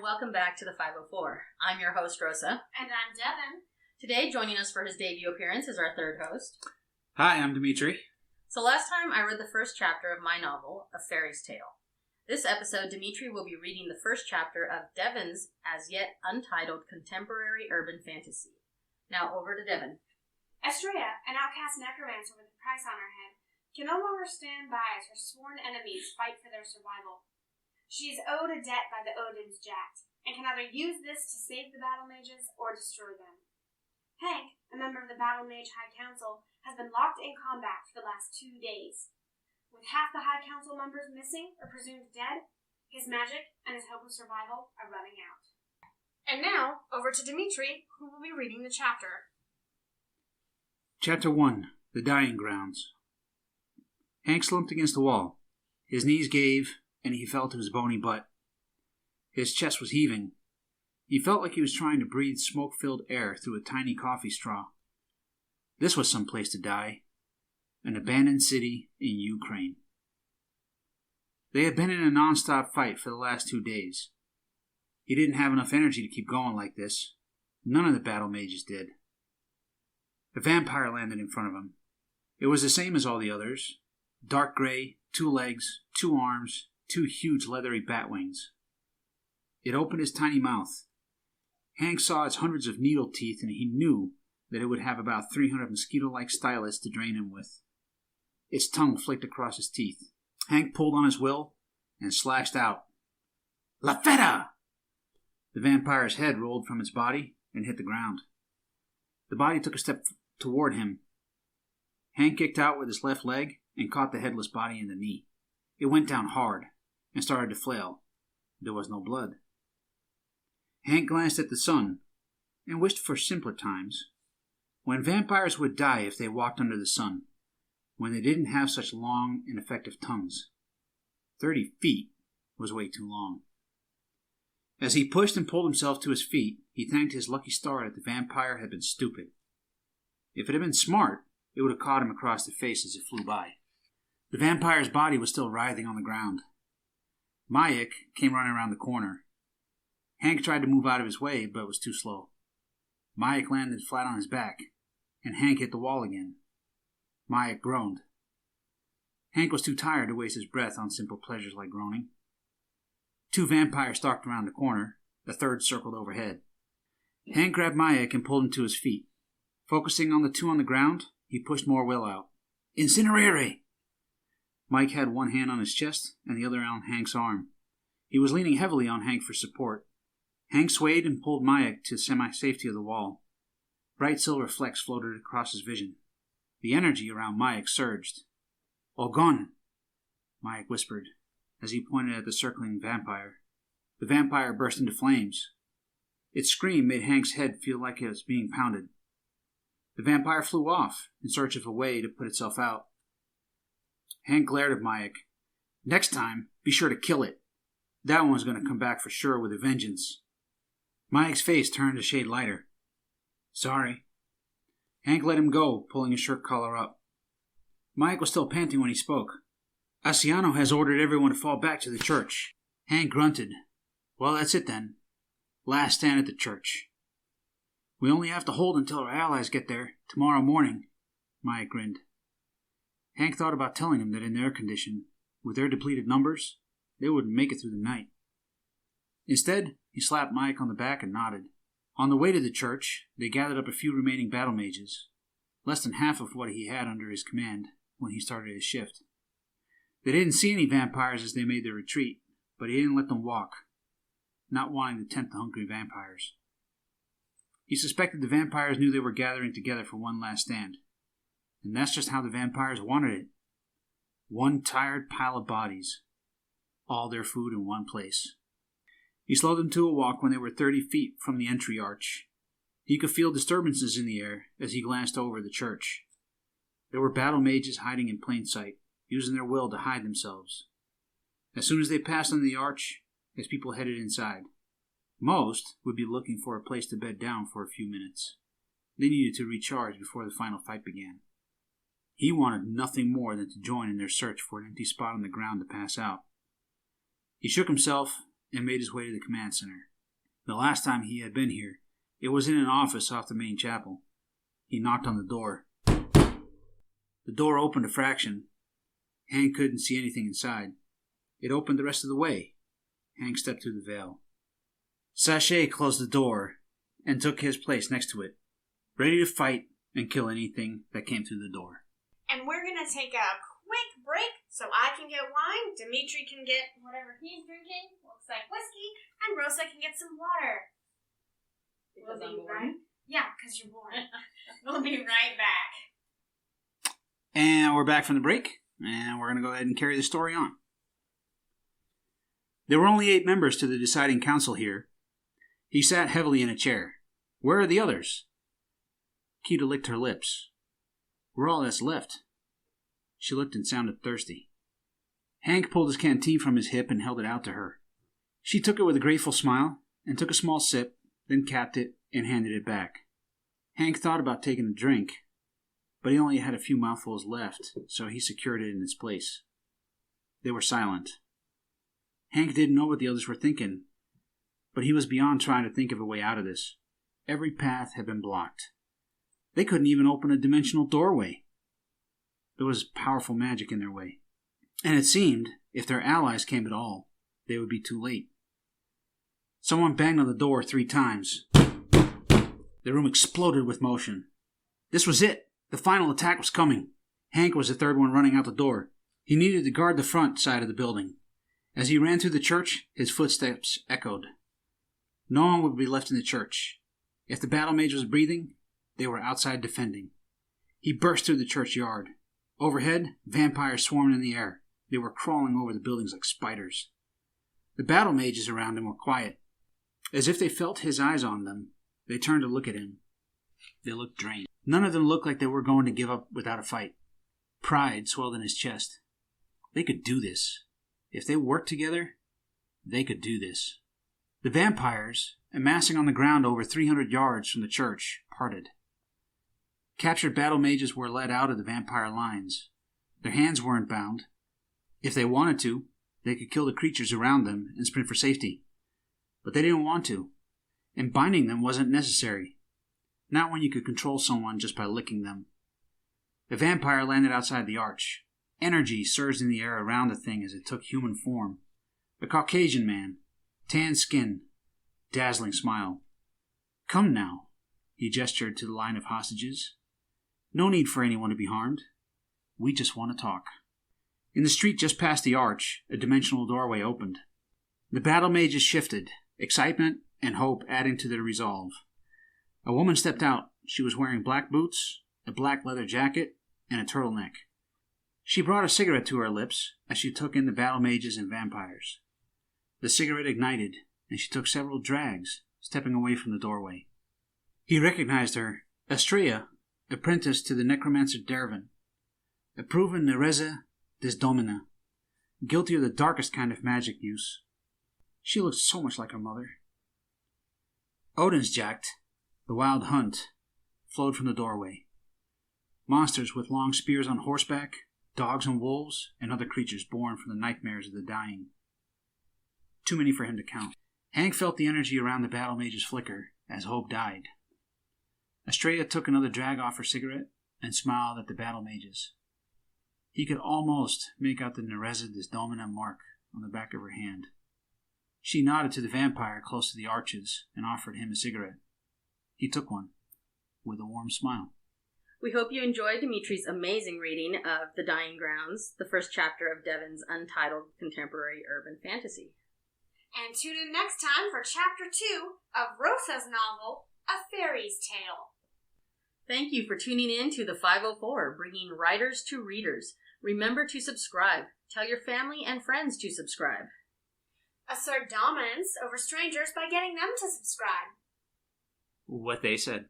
and welcome back to the 504. I'm your host, Rosa. And I'm Devin. Today, joining us for his debut appearance is our third host. Hi, I'm Dimitri. So last time, I read the first chapter of my novel, A Fairy's Tale. This episode, Dimitri will be reading the first chapter of Devin's as-yet untitled contemporary urban fantasy. Now, over to Devin. Aastrea, an outcast necromancer with a price on her head, can no longer stand by as her sworn enemies fight for their survival. She is owed a debt by the Odensjakt, and can either use this to save the Battle Mages or destroy them. Hank, a member of the Battle Mage High Council, has been locked in combat for the last 2 days. With half the High Council members missing or presumed dead, his magic and his hope of survival are running out. And now, over to Dimitri, who will be reading the chapter. Chapter 1, The Dying Grounds. Hank slumped against the wall. His knees gave, and he fell to his bony butt. His chest was heaving. He felt like he was trying to breathe smoke-filled air through a tiny coffee straw. This was some place to die. An abandoned city in Ukraine. They had been in a non-stop fight for the last 2 days. He didn't have enough energy to keep going like this. None of the battle mages did. A vampire landed in front of him. It was the same as all the others. Dark gray, 2 legs, 2 arms, 2 huge leathery bat wings. It opened its tiny mouth. Hank saw its hundreds of needle teeth, and he knew that it would have about 300 mosquito-like stylets to drain him with. Its tongue flicked across his teeth. Hank pulled on his will and slashed out. La Feta! The vampire's head rolled from its body and hit the ground. The body took a step toward him. Hank kicked out with his left leg and caught the headless body in the knee. It went down hard and started to flail. There was no blood. Hank glanced at the sun and wished for simpler times, when vampires would die if they walked under the sun, when they didn't have such long and effective tongues. 30 feet was way too long. As he pushed and pulled himself to his feet, he thanked his lucky star that the vampire had been stupid. If it had been smart, it would have caught him across the face as it flew by. The vampire's body was still writhing on the ground. Mayak came running around the corner. Hank tried to move out of his way, but was too slow. Mayak landed flat on his back, and Hank hit the wall again. Mayak groaned. Hank was too tired to waste his breath on simple pleasures like groaning. 2 vampires stalked around the corner. The third circled overhead. Hank grabbed Mayak and pulled him to his feet. Focusing on the 2 on the ground, he pushed more will out. Incinerare! Mike had one hand on his chest and the other on Hank's arm. He was leaning heavily on Hank for support. Hank swayed and pulled Mayak to semi-safety of the wall. Bright silver flecks floated across his vision. The energy around Mayak surged. Ogon! Mayak whispered, as he pointed at the circling vampire. The vampire burst into flames. Its scream made Hank's head feel like it was being pounded. The vampire flew off in search of a way to put itself out. Hank glared at Mayak. Next time, be sure to kill it. That one's going to come back for sure with a vengeance. Mayak's face turned a shade lighter. Sorry. Hank let him go, pulling his shirt collar up. Mayak was still panting when he spoke. Asiano has ordered everyone to fall back to the church. Hank grunted. Well, that's it then. Last stand at the church. We only have to hold until our allies get there, tomorrow morning. Mayak grinned. Hank thought about telling him that in their condition, with their depleted numbers, they wouldn't make it through the night. Instead, he slapped Mayak on the back and nodded. On the way to the church, they gathered up a few remaining battle mages, less than half of what he had under his command when he started his shift. They didn't see any vampires as they made their retreat, but he didn't let them walk, not wanting to tempt the hungry vampires. He suspected the vampires knew they were gathering together for one last stand. And that's just how the vampires wanted it. One tired pile of bodies. All their food in one place. He slowed them to a walk when they were 30 feet from the entry arch. He could feel disturbances in the air as he glanced over the church. There were battle mages hiding in plain sight, using their will to hide themselves. As soon as they passed under the arch, his people headed inside. Most would be looking for a place to bed down for a few minutes. They needed to recharge before the final fight began. He wanted nothing more than to join in their search for an empty spot on the ground to pass out. He shook himself and made his way to the command center. The last time he had been here, it was in an office off the main chapel. He knocked on the door. The door opened a fraction. Hank couldn't see anything inside. It opened the rest of the way. Hank stepped through the veil. Sachet closed the door and took his place next to it, ready to fight and kill anything that came through the door. And we're going to take a quick break so I can get wine, Dimitri can get whatever he's drinking, looks like whiskey, and Rosa can get some water. Because I'm born. Right? Yeah, because you're born. We'll be right back. And we're back from the break, and we're going to go ahead and carry the story on. There were only 8 members to the deciding council here. He sat heavily in a chair. Where are the others? Keita licked her lips. We're all that's left. She looked and sounded thirsty. Hank pulled his canteen from his hip and held it out to her. She took it with a grateful smile and took a small sip, then capped it and handed it back. Hank thought about taking a drink, but he only had a few mouthfuls left, so he secured it in its place. They were silent. Hank didn't know what the others were thinking, but he was beyond trying to think of a way out of this. Every path had been blocked. They couldn't even open a dimensional doorway. There was powerful magic in their way, and it seemed, if their allies came at all, they would be too late. Someone banged on the door 3 times. The room exploded with motion. This was it. The final attack was coming. Hank was the third one running out the door. He needed to guard the front side of the building. As he ran through the church, his footsteps echoed. No one would be left in the church. If the battle mage was breathing, they were outside defending. He burst through the churchyard. Overhead, vampires swarmed in the air. They were crawling over the buildings like spiders. The battle mages around him were quiet. As if they felt his eyes on them, they turned to look at him. They looked drained. None of them looked like they were going to give up without a fight. Pride swelled in his chest. They could do this. If they worked together, they could do this. The vampires, amassing on the ground over 300 yards from the church, parted. Captured battle mages were led out of the vampire lines. Their hands weren't bound. If they wanted to, they could kill the creatures around them and sprint for safety. But they didn't want to, and binding them wasn't necessary. Not when you could control someone just by licking them. The vampire landed outside the arch. Energy surged in the air around the thing as it took human form. A Caucasian man, tan skin, dazzling smile. Come now, he gestured to the line of hostages. No need for anyone to be harmed. We just want to talk. In the street just past the arch, a dimensional doorway opened. The battle mages shifted, excitement and hope adding to their resolve. A woman stepped out. She was wearing black boots, a black leather jacket, and a turtleneck. She brought a cigarette to her lips as she took in the battle mages and vampires. The cigarette ignited, and she took several drags, stepping away from the doorway. He recognized her, Aastrea, apprentice to the necromancer Dervin, a proven Nereza Desdomina, guilty of the darkest kind of magic use. She looked so much like her mother. Odensjakt, the wild hunt, flowed from the doorway. Monsters with long spears on horseback, dogs and wolves, and other creatures born from the nightmares of the dying. Too many for him to count. Hank felt the energy around the battle mages flicker as hope died. Aastrea took another drag off her cigarette and smiled at the battle mages. He could almost make out the Nereza Desdomina mark on the back of her hand. She nodded to the vampire close to the arches and offered him a cigarette. He took one, with a warm smile. We hope you enjoyed Dimitri's amazing reading of The Dying Grounds, the first chapter of Devon's untitled contemporary urban fantasy. And tune in next time for Chapter 2 of Rosa's novel, A Fairy's Tale. Thank you for tuning in to the 504, bringing writers to readers. Remember to subscribe. Tell your family and friends to subscribe. Assert dominance over strangers by getting them to subscribe. What they said.